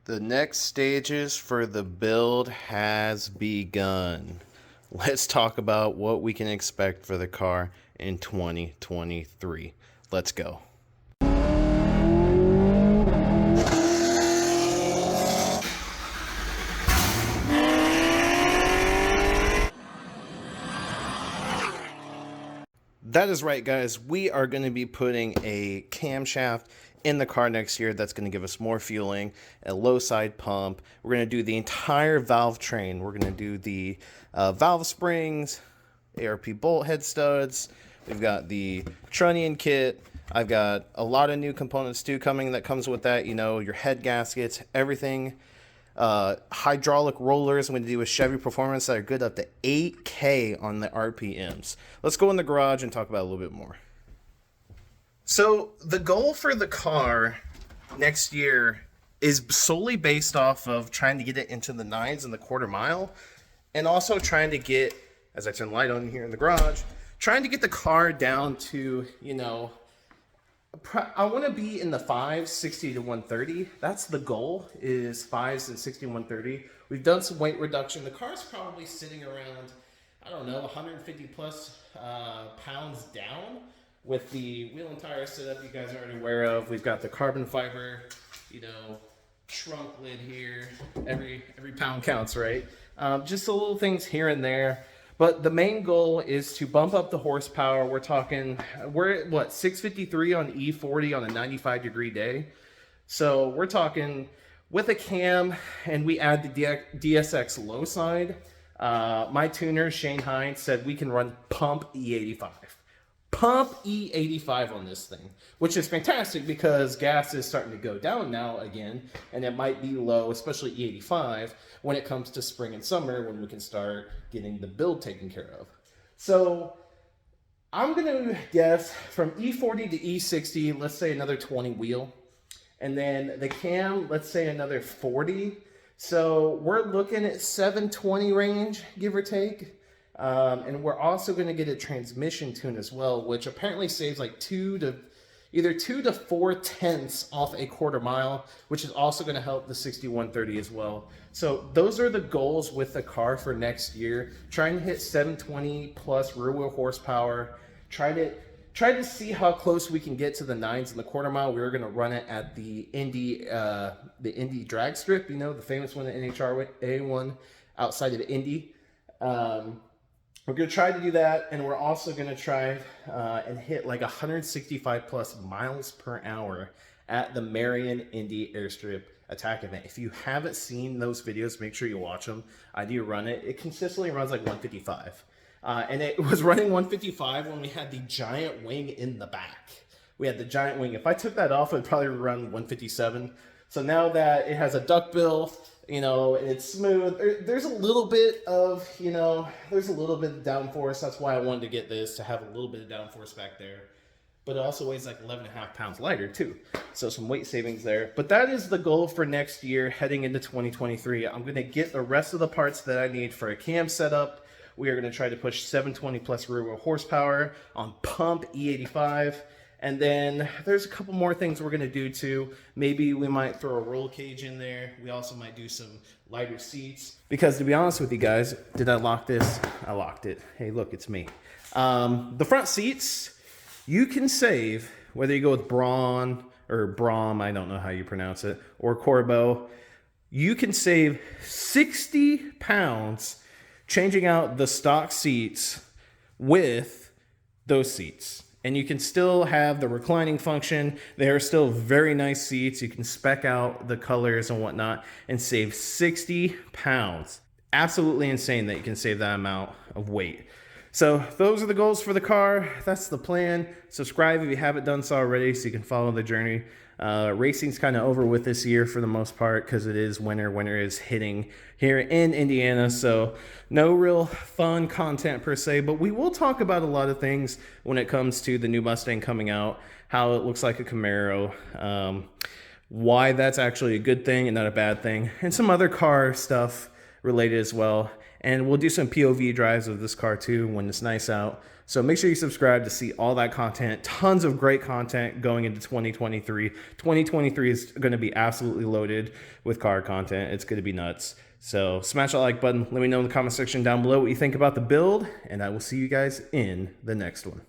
The next stages for the build has begun. Let's talk about what we can expect for the car in 2023. Let's go. That is right, guys. We are going to be putting a camshaft in the car next year that's going to give us more fueling, a low side pump. We're going to do the entire valve train. We're going to do the valve springs, ARP bolt head studs. We've got the trunnion kit. I've got a lot of new components too coming that comes with that. You know, your head gaskets, everything. Hydraulic rollers. I'm going to do a Chevy Performance that are good up to 8K on the RPMs. Let's go in the garage and talk about it a little bit more. So the goal for the car next year is solely based off of trying to get it into the 9s and the quarter mile, and also trying to get, as I turn the light on here in the garage, trying to get the car down to, you know, I want to be in the 5s, 60 to 130. That's the goal, is 5s and 60 to 130. We've done some weight reduction. The car's probably sitting around, I don't know, 150 plus pounds down with the wheel and tire setup you guys are already aware of. We've got the carbon fiber, you know, trunk lid here. Every pound counts, right? Just the little things here and there. But the main goal is to bump up the horsepower. We're at what, 653 on E40 on a 95-degree day. So we're talking with a cam, and we add the DSX low side. My tuner, Shane Hines, said we can run pump E85. Pump E85 on this thing, which is fantastic because gas is starting to go down now again, and it might be low, especially E85, when it comes to spring and summer, when we can start getting the build taken care of. So I'm going to guess from E40 to E60, let's say another 20 wheel, and then the cam, let's say another 40. So we're looking at 720 range, give or take. And we're also going to get a transmission tune as well, which apparently saves like either 2 to 4 tenths off a quarter mile, which is also going to help the 6130 as well. So those are the goals with the car for next year. Trying to hit 720 plus rear wheel horsepower. Try to see how close we can get to the 9s and the quarter mile. We were going to run it at the Indy drag strip, you know, the famous one, the NHRA one outside of the Indy. We're going to try to do that, and we're also going to try and hit like 165 plus miles per hour at the Marion Indy Airstrip attack event. If you haven't seen those videos, make sure you watch them. I do run it. It consistently runs like 155. And it was running 155 when we had the giant wing in the back. We had the giant wing. If I took that off, it would probably run 157. So now that it has a duckbill, you know, and it's smooth, there's a little bit of, you know, there's a little bit of downforce. That's why I wanted to get this, to have a little bit of downforce back there. But it also weighs like 11.5 pounds lighter too. So some weight savings there. But that is the goal for next year heading into 2023. I'm going to get the rest of the parts that I need for a cam setup. We are going to try to push 720 plus rear wheel horsepower on pump E85. And then there's a couple more things we're going to do too. Maybe we might throw a roll cage in there. We also might do some lighter seats. Because to be honest with you guys, did I lock this? I locked it. Hey, look, it's me. The front seats, you can save, whether you go with Braun or Brom, I don't know how you pronounce it, or Corbeau, you can save 60 pounds changing out the stock seats with those seats. And you can still have the reclining function. They are still very nice seats. You can spec out the colors and whatnot and save 60 pounds. Absolutely insane that you can save that amount of weight. So those are the goals for the car. That's the plan. Subscribe if you haven't done so already so you can follow the journey. Racing's kind of over with this year for the most part because it is winter. Winter is hitting here in Indiana, so no real fun content per se, but we will talk about a lot of things when it comes to the new Mustang coming out, how it looks like a Camaro, why that's actually a good thing and not a bad thing, and some other car stuff related as well. And we'll do some POV drives of this car too when it's nice out. So make sure you subscribe to see all that content. Tons of great content going into 2023. 2023 is going to be absolutely loaded with car content. It's going to be nuts. So smash that like button. Let me know in the comment section down below what you think about the build, and I will see you guys in the next one.